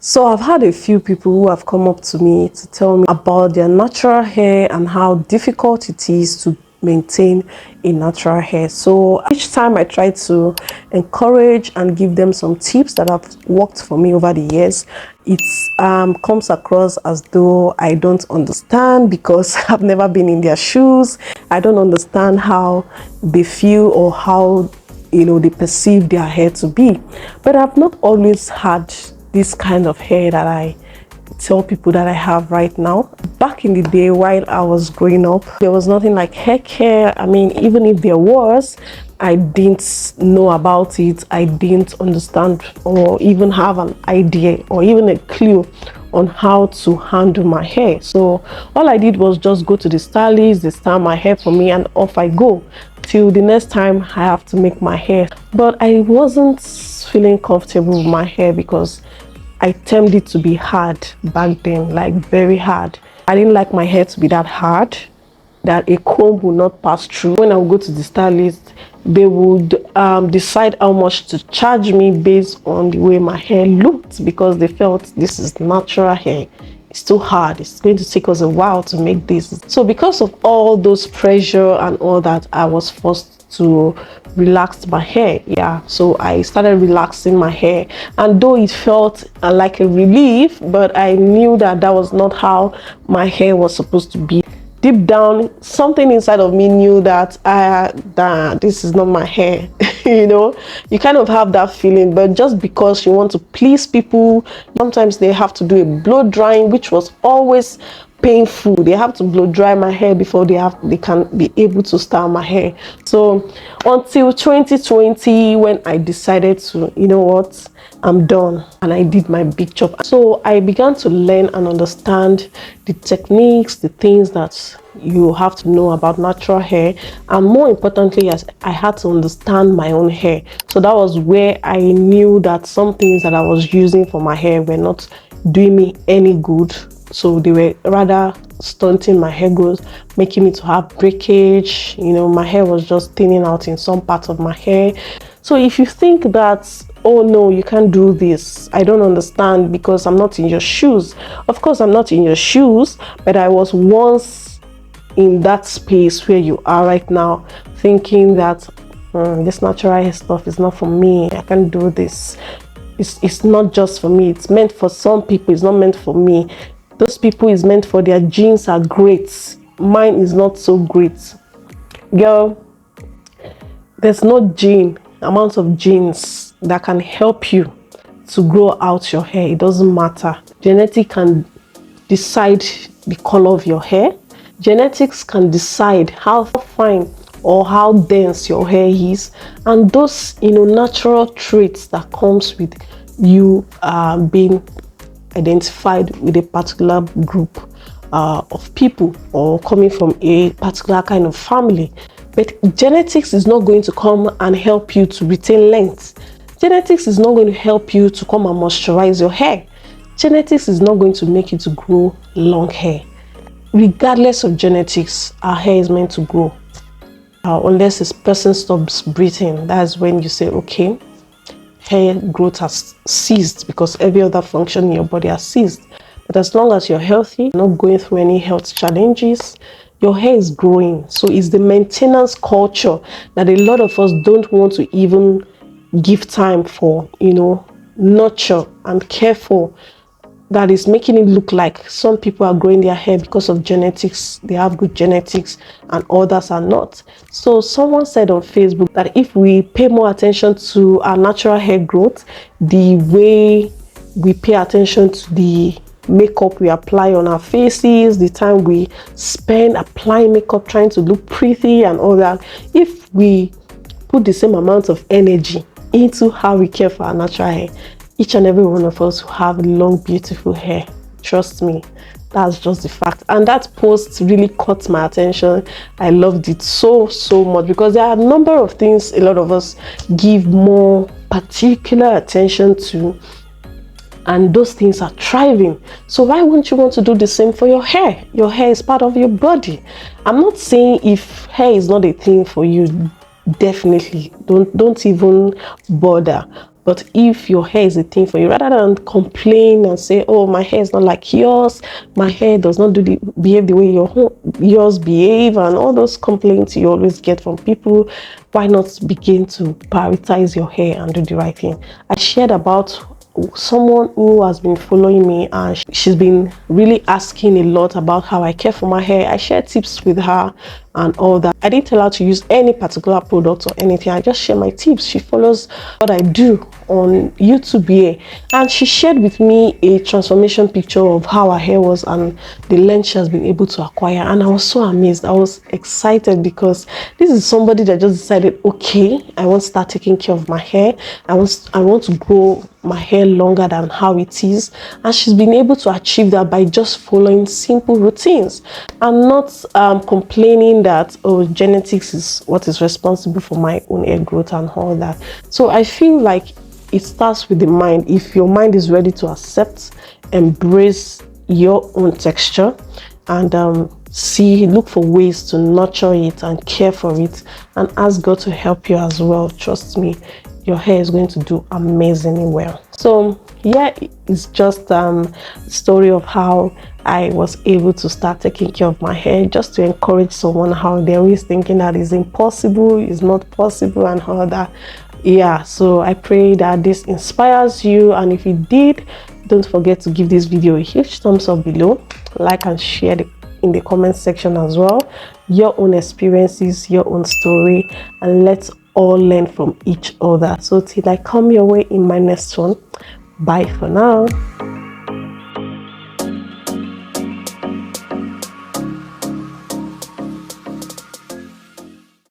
So I've had a few people who have come up to me to tell me about their natural hair and how difficult it is to maintain a natural hair. So each time I try to encourage and give them some tips that have worked for me over the years, it comes across as though I don't understand because I've never been in their shoes. I don't understand how they feel or how they perceive their hair to be. But I've not always had this kind of hair that I tell people that I have right now. Back in the day while I was growing up, there was nothing like hair care. I mean, even if there was, I didn't know about it. I didn't understand or even have an idea or even a clue on how to handle my hair. So all I did was just go to the stylist, they style my hair for me, and off I go till the next time I have to make my hair. But I wasn't feeling comfortable with my hair because I termed it to be hard back then, like very hard. I didn't like my hair to be that hard, that a comb would not pass through. When I would go to the stylist, they would decide how much to charge me based on the way my hair looked, because they felt this is natural hair. It's too hard. It's going to take us a while to make this. So because of all those pressure and all that, I was forced to relax my hair. So I started relaxing my hair, and though it felt like a relief, but I knew that that was not how my hair was supposed to be. Deep down, something inside of me knew that this is not my hair. You kind of have that feeling, but just because you want to please people, sometimes they have to do a blow drying, which was always painful. They have to blow dry my hair before they can be able to style my hair. So until 2020, when I decided to, you know what, I'm done, and I did my big chop. So I began to learn and understand the techniques, the things that you have to know about natural hair, and more importantly, as I had to understand my own hair. So that was where I knew that some things that I was using for my hair were not doing me any good. So they were rather stunting my hair growth, making me to have breakage. My hair was just thinning out in some parts of my hair. So if you think that, oh no, you can't do this, I don't understand because I'm not in your shoes. Of course I'm not in your shoes, but I was once in that space where you are right now, thinking that this natural hair stuff is not for me. I can't do this. It's not just for me. It's meant for some people. It's not meant for me. Those people is meant for, their genes are great. Mine is not so great. Girl, there's no amount of genes that can help you to grow out your hair. It doesn't matter. Genetics can decide the color of your hair. Genetics can decide how fine or how dense your hair is, and those natural traits that comes with you being identified with a particular group of people or coming from a particular kind of family. But genetics is not going to come and help you to retain length. Genetics is not going to help you to come and moisturize your hair. Genetics is not going to make you to grow long hair. Regardless of genetics, our hair is meant to grow. Unless this person stops breathing, that's when you say, okay, hair growth has ceased, because every other function in your body has ceased. But as long as you're healthy, not going through any health challenges, your hair is growing. So it's the maintenance culture that a lot of us don't want to even give time for, nurture and care for, that is making it look like some people are growing their hair because of genetics. They have good genetics and others are not. So someone said on Facebook that if we pay more attention to our natural hair growth, the way we pay attention to the makeup we apply on our faces, the time we spend applying makeup trying to look pretty and all that, if we put the same amount of energy into how we care for our natural hair, each and every one of us who have long, beautiful hair. Trust me, that's just the fact. And that post really caught my attention. I loved it so much, because there are a number of things a lot of us give more particular attention to, and those things are thriving. So why wouldn't you want to do the same for your hair? Your hair is part of your body. I'm not saying if hair is not a thing for you, definitely don't even bother. But if your hair is a thing for you, rather than complain and say, oh, my hair is not like yours, my hair does not behave the way yours behave, and all those complaints you always get from people, why not begin to prioritize your hair and do the right thing? I shared about someone who has been following me, and she's been really asking a lot about how I care for my hair. I shared tips with her and all that. I didn't tell her to use any particular product or anything. I just share my tips. She follows what I do on YouTube here, and she shared with me a transformation picture of how her hair was and the length she has been able to acquire, and I was so amazed. I was excited because this is somebody that just decided, okay, I want to start taking care of my hair. I want to grow my hair longer than how it is, and she's been able to achieve that by just following simple routines and not complaining that, oh, genetics is what is responsible for my own hair growth and all that. So I feel like it starts with the mind. If your mind is ready to accept, embrace your own texture, and look for ways to nurture it and care for it, and ask God to help you as well, trust me, your hair is going to do amazingly well. So yeah, it's just a story of how I was able to start taking care of my hair, just to encourage someone how they're always thinking that it's impossible, it's not possible and all that. Yeah, so I pray that this inspires you, and if it did, don't forget to give this video a huge thumbs up below, like and share in the comment section as well, your own experiences, your own story, and let's all learn from each other. So till I come your way in my next one, bye for now.